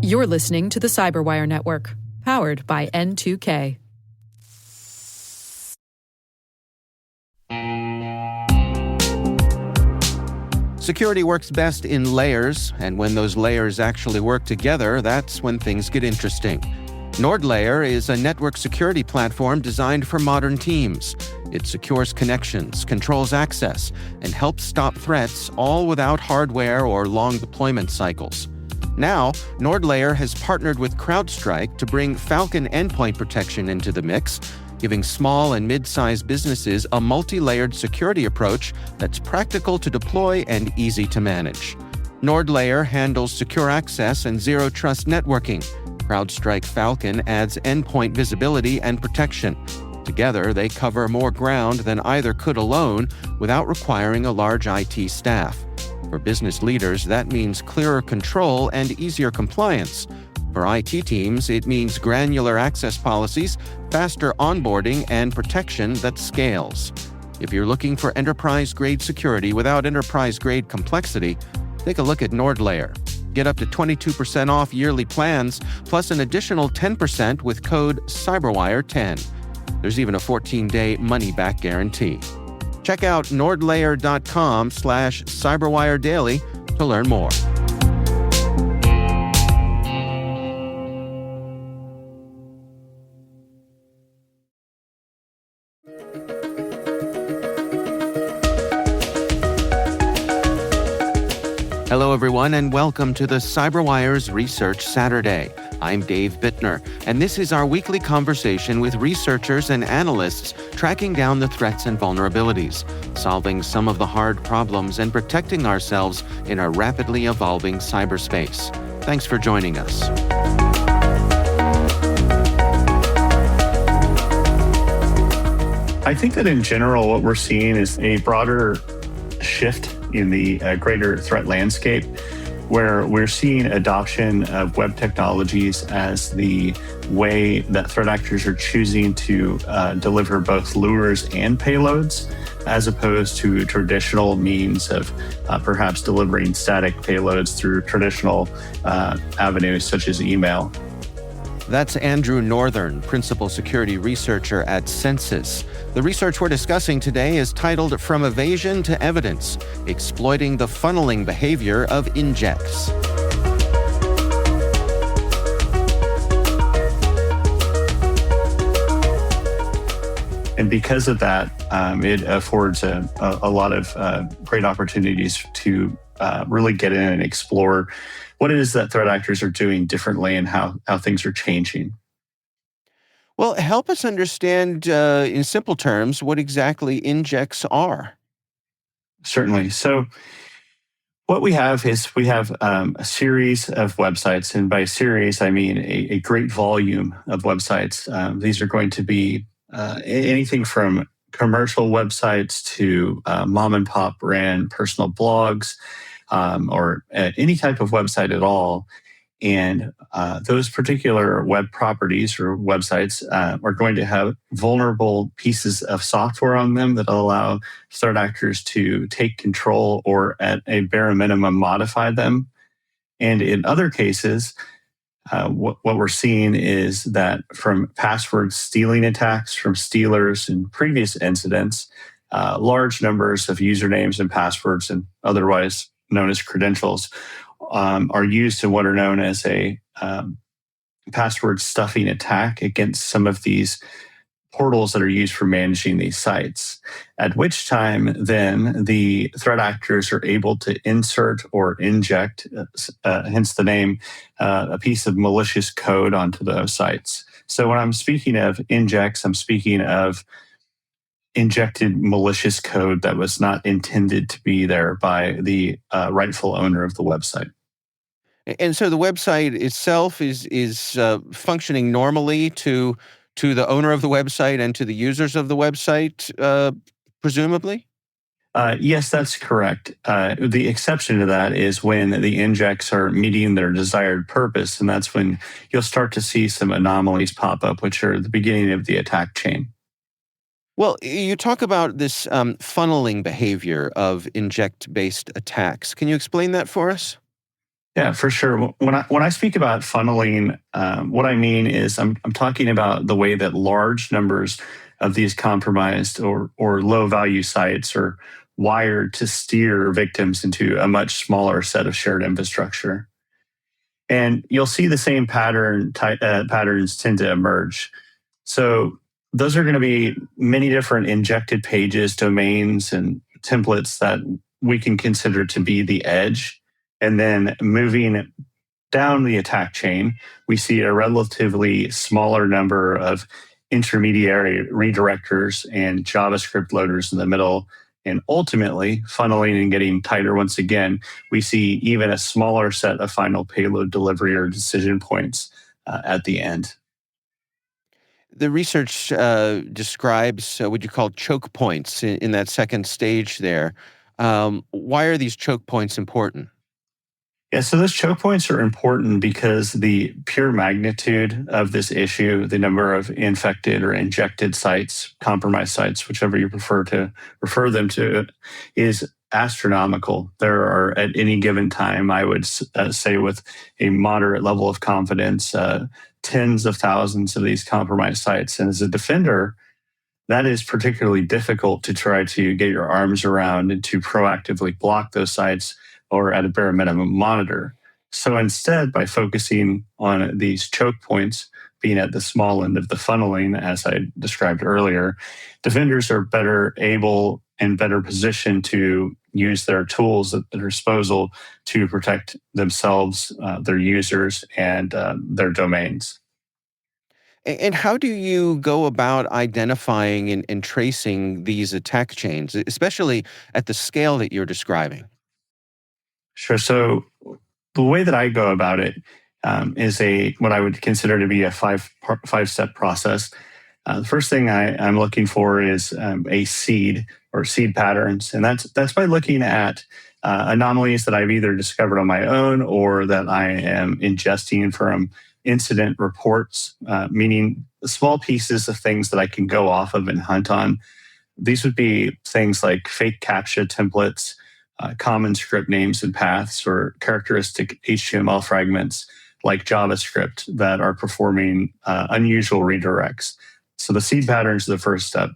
You're listening to the Cyberwire Network, powered by N2K. Security works best in layers, and when those layers actually work together, that's when things get interesting. NordLayer is a network security platform designed for modern teams. It secures connections, controls access, and helps stop threats, all without hardware or long deployment cycles. Now, NordLayer has partnered with CrowdStrike to bring Falcon endpoint protection into the mix, giving small and mid-sized businesses a multi-layered security approach that's practical to deploy and easy to manage. NordLayer handles secure access and zero-trust networking. CrowdStrike Falcon adds endpoint visibility and protection. Together, they cover more ground than either could alone without requiring a large IT staff. For business leaders, that means clearer control and easier compliance. For IT teams, it means granular access policies, faster onboarding, and protection that scales. If you're looking for enterprise-grade security without enterprise-grade complexity, take a look at NordLayer. Get up to 22% off yearly plans, plus an additional 10% with code CYBERWIRE10. There's even a 14-day money-back guarantee. Check out nordlayer.com/cyberwiredaily to learn more. Hello, everyone, and welcome to the CyberWire's Research Saturday. I'm Dave Bittner, and this is our weekly conversation with researchers and analysts tracking down the threats and vulnerabilities, solving some of the hard problems, and protecting ourselves in a rapidly evolving cyberspace. Thanks for joining us. I think that in general, what we're seeing is a broader shift in the greater threat landscape, where we're seeing adoption of web technologies as the way that threat actors are choosing to deliver both lures and payloads, as opposed to traditional means of perhaps delivering static payloads through traditional avenues such as email. That's Andrew Northern, Principal Security Researcher at Census. The research we're discussing today is titled From Evasion to Evidence, Exploiting the Funneling Behavior of Injects. And because of that, it affords a lot of great opportunities to really get in and explore what it is that threat actors are doing differently and how things are changing. Well, help us understand in simple terms what exactly injects are. Certainly. So what we have is a series of websites, and by series, I mean a great volume of websites. These are going to be anything from commercial websites to mom and pop ran personal blogs, or any type of website at all. And those particular web properties or websites are going to have vulnerable pieces of software on them that allow threat actors to take control or, at a bare minimum, modify them. And in other cases, what we're seeing is that from password stealing attacks from stealers in previous incidents, large numbers of usernames and passwords, and otherwise known as credentials, are used in what are known as a password stuffing attack against some of these portals that are used for managing these sites, at which time then the threat actors are able to insert or inject, hence the name, a piece of malicious code onto those sites. So when I'm speaking of injects, I'm speaking of injected malicious code that was not intended to be there by the rightful owner of the website. And so the website itself is functioning normally to the owner of the website and to the users of the website, presumably? Yes, that's correct. The exception to that is when the injects are meeting their desired purpose, and that's when you'll start to see some anomalies pop up, which are the beginning of the attack chain. Well, you talk about this funneling behavior of inject-based attacks. Can you explain that for us? Yeah, for sure. When I speak about funneling, what I mean is I'm talking about the way that large numbers of these compromised or low value sites are wired to steer victims into a much smaller set of shared infrastructure. And you'll see the same patterns tend to emerge. So those are going to be many different injected pages, domains, and templates that we can consider to be the edge. And then moving down the attack chain, we see a relatively smaller number of intermediary redirectors and JavaScript loaders in the middle. And ultimately, funneling and getting tighter once again, we see even a smaller set of final payload delivery or decision points at the end. The research describes what you call choke points in that second stage there. Why are these choke points important? Yeah, so those choke points are important because the pure magnitude of this issue, the number of infected or injected sites, compromised sites, whichever you prefer to refer them to, is astronomical. There are, at any given time, I would say with a moderate level of confidence, tens of thousands of these compromised sites. And as a defender, that is particularly difficult to try to get your arms around and to proactively block those sites or at a bare minimum monitor. So instead, by focusing on these choke points being at the small end of the funneling, as I described earlier, defenders are better able and better positioned to use their tools at their disposal to protect themselves, their users, and their domains. And how do you go about identifying and tracing these attack chains, especially at the scale that you're describing? Sure. So the way that I go about it is a what I would consider to be a five step process. The first thing I'm looking for is a seed or seed patterns, and that's by looking at anomalies that I've either discovered on my own or that I am ingesting from incident reports, meaning small pieces of things that I can go off of and hunt on. These would be things like fake CAPTCHA templates, common script names and paths, or characteristic HTML fragments like JavaScript that are performing unusual redirects. So the seed patterns are the first step.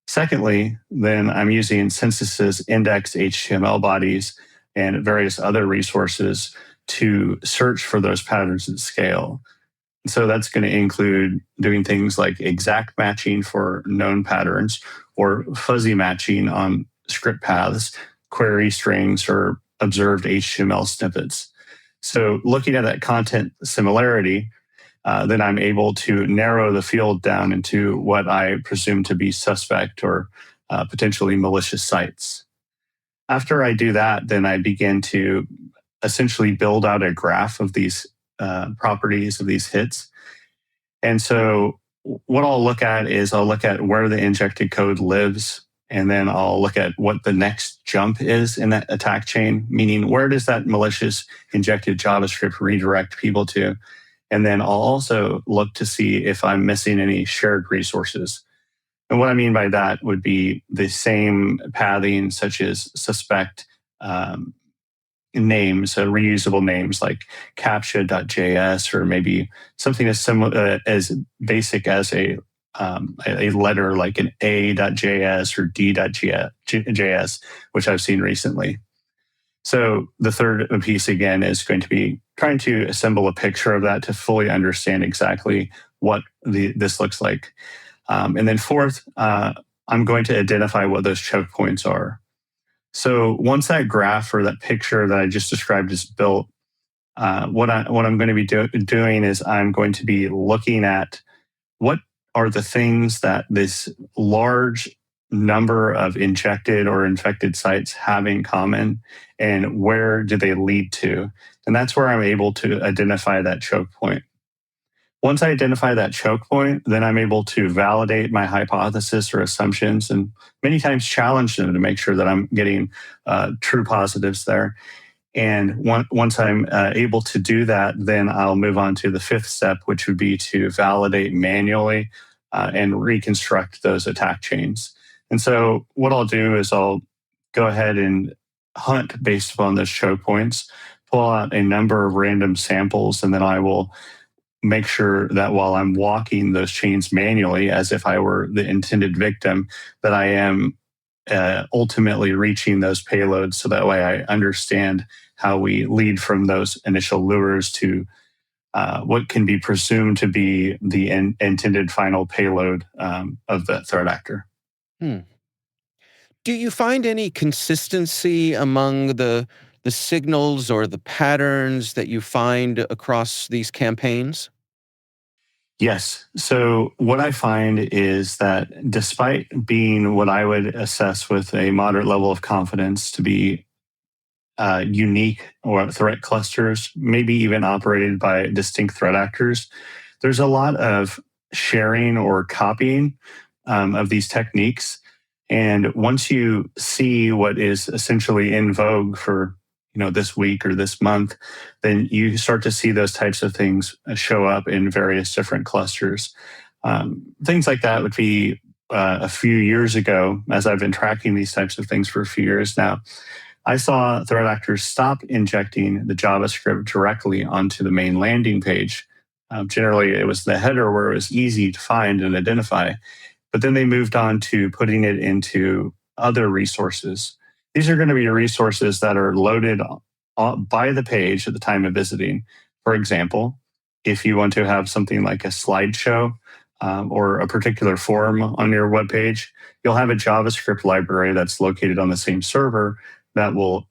Secondly, then I'm using Census's indexed HTML bodies and various other resources to search for those patterns at scale. So that's going to include doing things like exact matching for known patterns or fuzzy matching on script paths, query strings, or observed HTML snippets. So looking at that content similarity, then I'm able to narrow the field down into what I presume to be suspect or potentially malicious sites. After I do that, then I begin to essentially build out a graph of these properties of these hits. And so what I'll look at is I'll look at where the injected code lives, and then I'll look at what the next jump is in that attack chain, meaning where does that malicious injected JavaScript redirect people to? And then I'll also look to see if I'm missing any shared resources. And what I mean by that would be the same pathing, such as suspect names, reusable names like captcha.js, or maybe something as similar as basic as a letter like an a.js or d.js, which I've seen recently. So the third piece again is going to be trying to assemble a picture of that to fully understand exactly what this looks like. And then fourth, I'm going to identify what those choke points are. So once that graph or that picture that I just described is built, what I'm going to be doing is I'm going to be looking at what are the things that this large number of injected or infected sites have in common, and where do they lead to? And that's where I'm able to identify that choke point. Once I identify that choke point, then I'm able to validate my hypothesis or assumptions and many times challenge them to make sure that I'm getting true positives there. And once I'm able to do that, then I'll move on to the fifth step, which would be to validate manually and reconstruct those attack chains. And so what I'll do is I'll go ahead and hunt based upon those choke points pull out a number of random samples, and then I will make sure that while I'm walking those chains manually, as if I were the intended victim, that I am ultimately reaching those payloads. So that way I understand how we lead from those initial lures to what can be presumed to be the intended final payload of the threat actor. Hmm. Do you find any consistency among the signals or the patterns that you find across these campaigns? Yes. So what I find is that despite being what I would assess with a moderate level of confidence to be unique or threat clusters, maybe even operated by distinct threat actors, there's a lot of sharing or copying of these techniques. And once you see what is essentially in vogue for this week or this month, then you start to see those types of things show up in various different clusters. Things like that would be a few years ago, as I've been tracking these types of things for a few years now. I saw threat actors stop injecting the JavaScript directly onto the main landing page. Generally, it was the header where it was easy to find and identify, but then they moved on to putting it into other resources. These are going to be resources that are loaded by the page at the time of visiting. For example, if you want to have something like a slideshow or a particular form on your web page, you'll have a JavaScript library that's located on the same server that will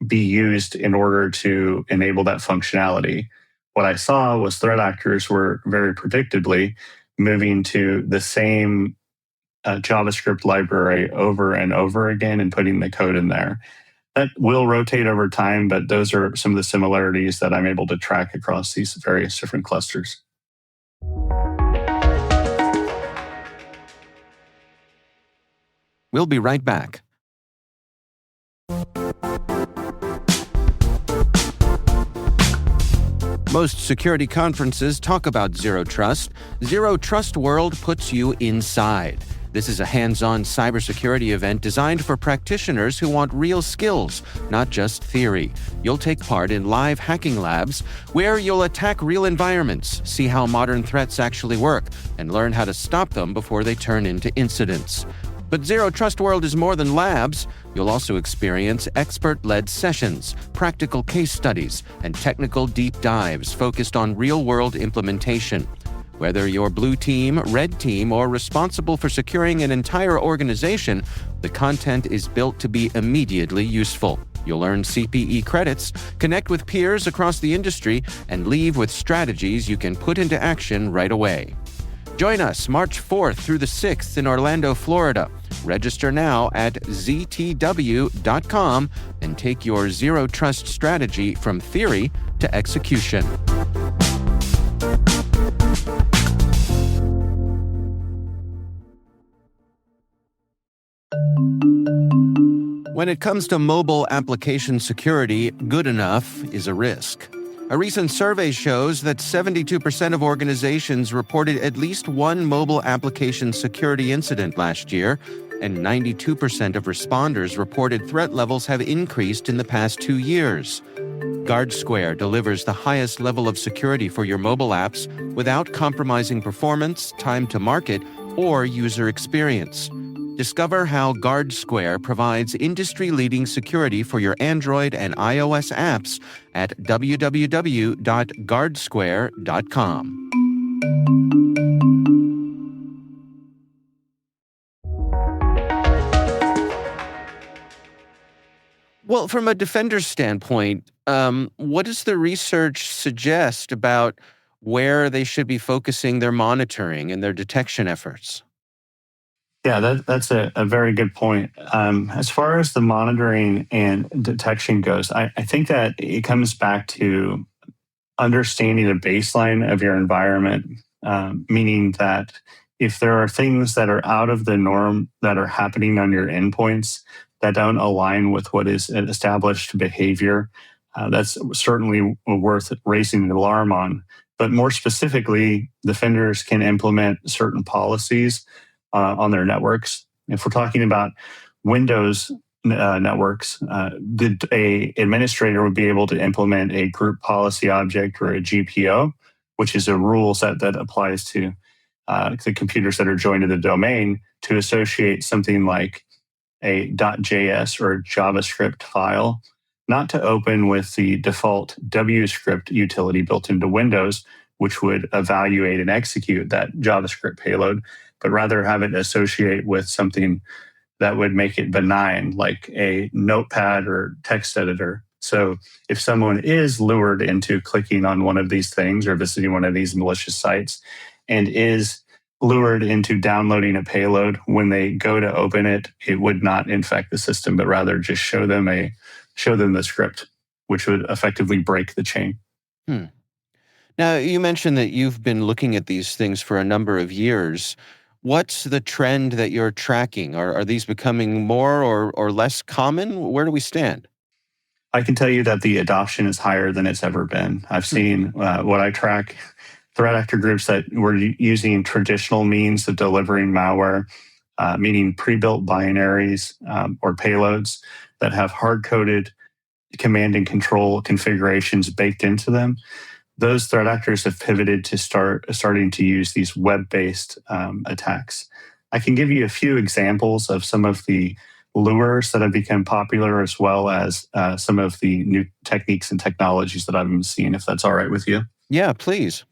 be used in order to enable that functionality. What I saw was threat actors were very predictably moving to the same JavaScript library over and over again and putting the code in there. That will rotate over time, but those are some of the similarities that I'm able to track across these various different clusters. We'll be right back. Most security conferences talk about Zero Trust. Zero Trust World puts you inside. This is a hands-on cybersecurity event designed for practitioners who want real skills, not just theory. You'll take part in live hacking labs where you'll attack real environments, see how modern threats actually work, and learn how to stop them before they turn into incidents. But Zero Trust World is more than labs. You'll also experience expert-led sessions, practical case studies, and technical deep dives focused on real-world implementation. Whether you're blue team, red team, or responsible for securing an entire organization, the content is built to be immediately useful. You'll earn CPE credits, connect with peers across the industry, and leave with strategies you can put into action right away. Join us March 4th through the 6th in Orlando, Florida. Register now at ztw.com and take your Zero Trust strategy from theory to execution. When it comes to mobile application security, good enough is a risk. A recent survey shows that 72% of organizations reported at least one mobile application security incident last year, and 92% of responders reported threat levels have increased in the past 2 years. GuardSquare delivers the highest level of security for your mobile apps without compromising performance, time to market, or user experience. Discover how GuardSquare provides industry-leading security for your Android and iOS apps at www.guardsquare.com. Well, from a defender's standpoint, what does the research suggest about where they should be focusing their monitoring and their detection efforts? Yeah, that's a very good point. As far as the monitoring and detection goes, I think that it comes back to understanding the baseline of your environment, meaning that if there are things that are out of the norm that are happening on your endpoints that don't align with what is an established behavior, that's certainly worth raising an alarm on. But more specifically, defenders can implement certain policies on their networks. If we're talking about Windows networks, a administrator would be able to implement a group policy object or a GPO, which is a rule set that applies to the computers that are joined to the domain, to associate something like a .js or JavaScript file, not to open with the default WScript utility built into Windows, which would evaluate and execute that JavaScript payload, but rather have it associate with something that would make it benign, like a notepad or text editor. So if someone is lured into clicking on one of these things or visiting one of these malicious sites and is lured into downloading a payload, when they go to open it, it would not infect the system, but rather just show them the script, which would effectively break the chain. Hmm. Now, you mentioned that you've been looking at these things for a number of years. What's the trend that you're tracking? Are these becoming more or less common? Where do we stand? I can tell you that the adoption is higher than it's ever been. I've seen what I track threat actor groups that were using traditional means of delivering malware, meaning pre-built binaries or payloads that have hard-coded command and control configurations baked into them. Those threat actors have pivoted to starting to use these web-based attacks. I can give you a few examples of some of the lures that have become popular, as well as some of the new techniques and technologies that I've been seeing, if that's all right with you. Yeah, please.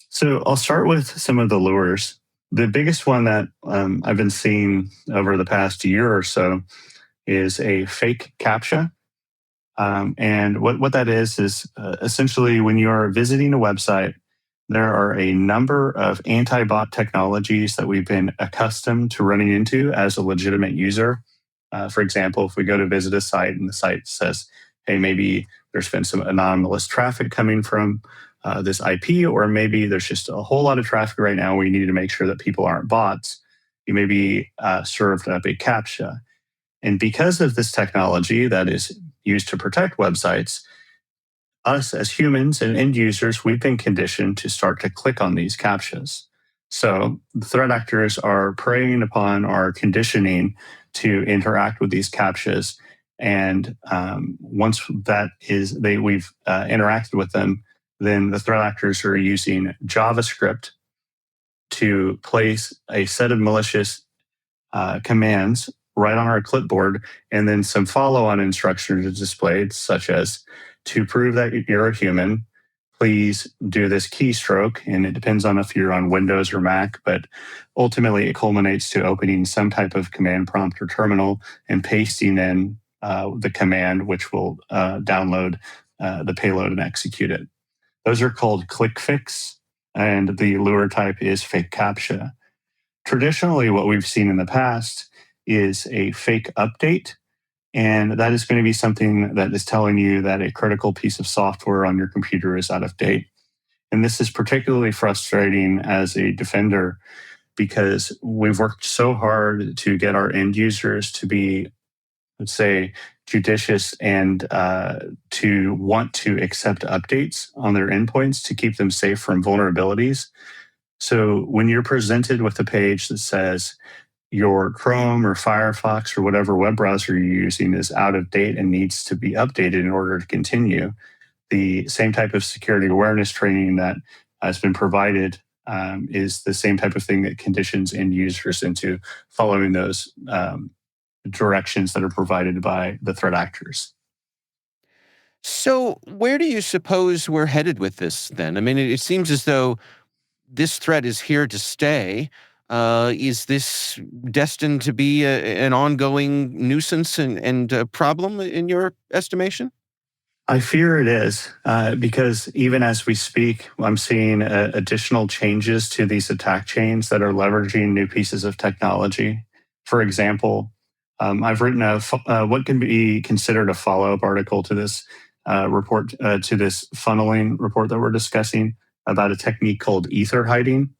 So I'll start with some of the lures. The biggest one that I've been seeing over the past year or so is a fake CAPTCHA. And what that is essentially when you're visiting a website, there are a number of anti-bot technologies that we've been accustomed to running into as a legitimate user. For example, if we go to visit a site and the site says, hey, maybe there's been some anomalous traffic coming from this IP, or maybe there's just a whole lot of traffic right now where you need to make sure that people aren't bots, you may be served up a CAPTCHA. And because of this technology that is used to protect websites, us as humans and end users, we've been conditioned to start to click on these CAPTCHAs. So the threat actors are preying upon our conditioning to interact with these CAPTCHAs. And once we've interacted with them, then the threat actors are using JavaScript to place a set of malicious commands right on our clipboard, and then some follow-on instructions are displayed, such as, to prove that you're a human, please do this keystroke. And it depends on if you're on Windows or Mac, but ultimately it culminates to opening some type of command prompt or terminal and pasting in the command, which will download the payload and execute it. Those are called click fix, and the lure type is fake CAPTCHA. Traditionally, what we've seen in the past is a fake update, and that is going to be something that is telling you that a critical piece of software on your computer is out of date. And this is particularly frustrating as a defender because we've worked so hard to get our end users to be, let's say, judicious and to want to accept updates on their endpoints to keep them safe from vulnerabilities. So when you're presented with a page that says your Chrome or Firefox or whatever web browser you're using is out of date and needs to be updated in order to continue, the same type of security awareness training that has been provided is the same type of thing that conditions end users into following those directions that are provided by the threat actors. So, where do you suppose we're headed with this then? I mean, it seems as though this threat is here to stay. Is this destined to be an ongoing nuisance and a problem in your estimation? I fear it is because even as we speak, I'm seeing additional changes to these attack chains that are leveraging new pieces of technology. For example, I've written what can be considered a follow-up article to this report, to this funneling report that we're discussing about a technique called ether hiding.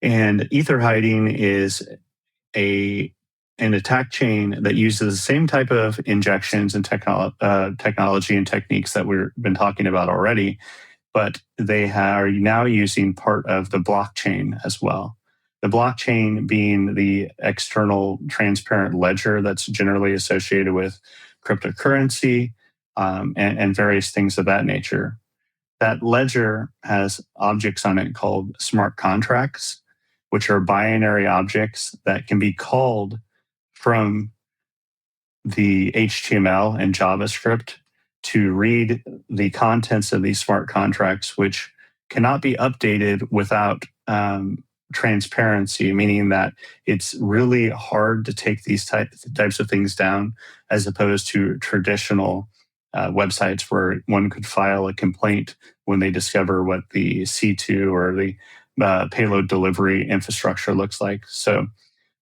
And ether hiding is an attack chain that uses the same type of injections and technology and techniques that we've been talking about already, but they are now using part of the blockchain as well. The blockchain being the external transparent ledger that's generally associated with cryptocurrency and various things of that nature. That ledger has objects on it called smart contracts, which are binary objects that can be called from the HTML and JavaScript to read the contents of these smart contracts, which cannot be updated without transparency, meaning that it's really hard to take these types of things down as opposed to traditional websites where one could file a complaint when they discover what the C2 or the payload delivery infrastructure looks like. So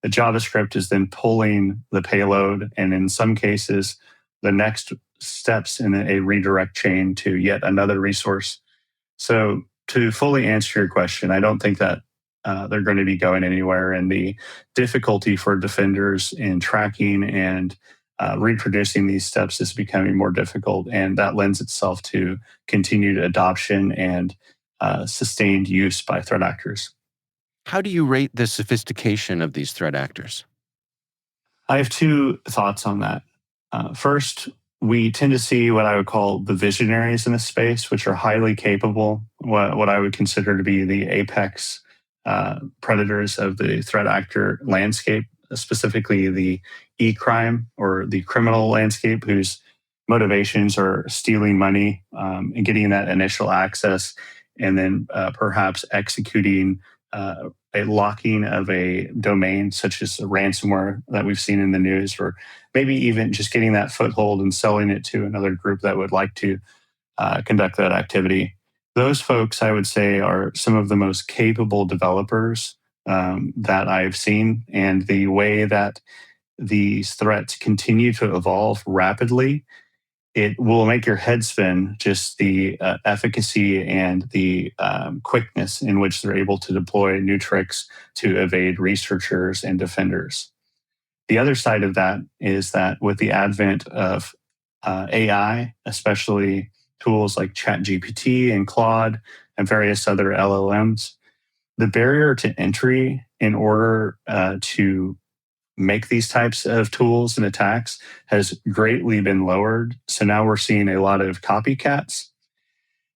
the JavaScript is then pulling the payload, and in some cases, the next steps in a redirect chain to yet another resource. So to fully answer your question, I don't think that they're going to be going anywhere, and the difficulty for defenders in tracking and reproducing these steps is becoming more difficult, and that lends itself to continued adoption and sustained use by threat actors. How do you rate the sophistication of these threat actors? I have two thoughts on that. First, we tend to see what I would call the visionaries in this space, which are highly capable, what I would consider to be the apex predators of the threat actor landscape, specifically the e-crime or the criminal landscape, whose motivations are stealing money and getting that initial access, and then perhaps executing a locking of a domain, such as a ransomware that we've seen in the news, or maybe even just getting that foothold and selling it to another group that would like to conduct that activity. Those folks, I would say, are some of the most capable developers that I've seen. And the way that these threats continue to evolve rapidly, it will make your head spin, just the efficacy and the quickness in which they're able to deploy new tricks to evade researchers and defenders. The other side of that is that with the advent of AI, especially tools like ChatGPT and Claude and various other LLMs, the barrier to entry in order to make these types of tools and attacks has greatly been lowered. So now we're seeing a lot of copycats.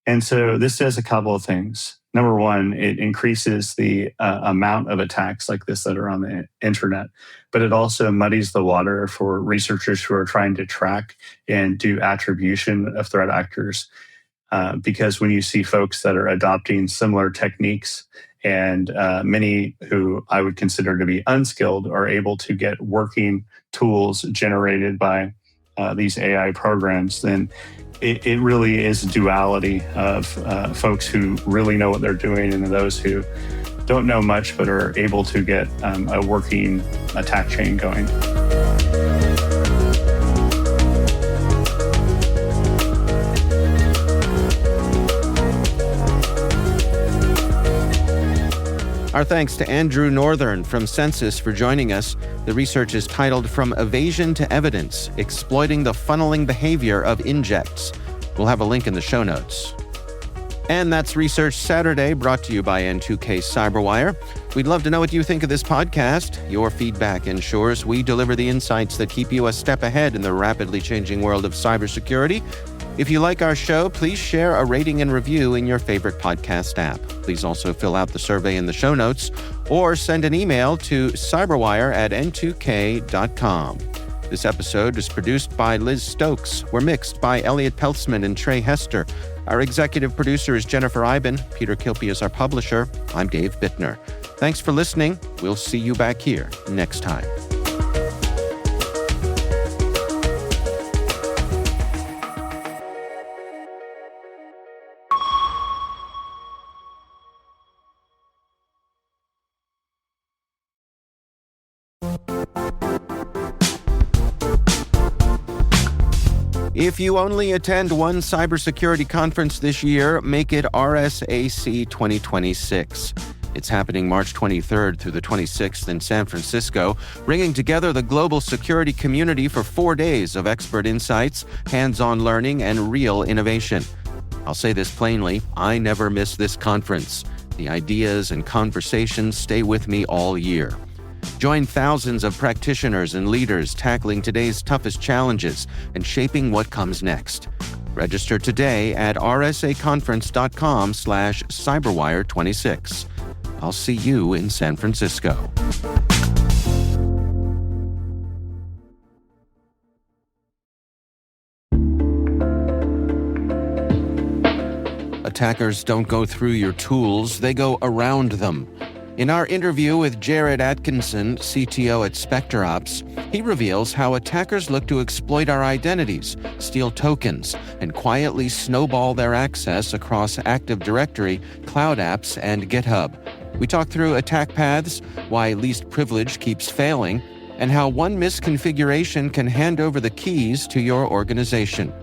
And so this does a couple of things. Number one, it increases the amount of attacks like this that are on the internet, but it also muddies the water for researchers who are trying to track and do attribution of threat actors. Because when you see folks that are adopting similar techniques, and many who I would consider to be unskilled are able to get working tools generated by these AI programs, then it really is a duality of folks who really know what they're doing and those who don't know much but are able to get a working attack chain going. Our thanks to Andrew Northern from Census for joining us. The research is titled From Evasion to Evidence, Exploiting the Funneling Behavior of Injects. We'll have a link in the show notes. And that's Research Saturday, brought to you by N2K Cyberwire. We'd love to know what you think of this podcast. Your feedback ensures we deliver the insights that keep you a step ahead in the rapidly changing world of cybersecurity. If you like our show, please share a rating and review in your favorite podcast app. Please also fill out the survey in the show notes or send an email to cyberwire@n2k.com. This episode is produced by Liz Stokes. We're mixed by Elliot Peltzman and Trey Hester. Our executive producer is Jennifer Iben. Peter Kilpie is our publisher. I'm Dave Bittner. Thanks for listening. We'll see you back here next time. If you only attend one cybersecurity conference this year, make it RSAC 2026. It's happening March 23rd through the 26th in San Francisco, bringing together the global security community for 4 days of expert insights, hands-on learning, and real innovation. I'll say this plainly, I never miss this conference. The ideas and conversations stay with me all year. Join thousands of practitioners and leaders tackling today's toughest challenges and shaping what comes next. Register today at rsaconference.com/cyberwire26. I'll see you in San Francisco. Attackers don't go through your tools, they go around them. In our interview with Jared Atkinson, CTO at SpecterOps, he reveals how attackers look to exploit our identities, steal tokens, and quietly snowball their access across Active Directory, Cloud Apps, and GitHub. We talk through attack paths, why least privilege keeps failing, and how one misconfiguration can hand over the keys to your organization.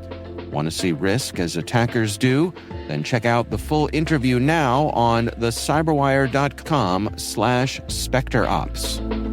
Want to see risk as attackers do? Then check out the full interview now on thecyberwire.com/SpecterOps.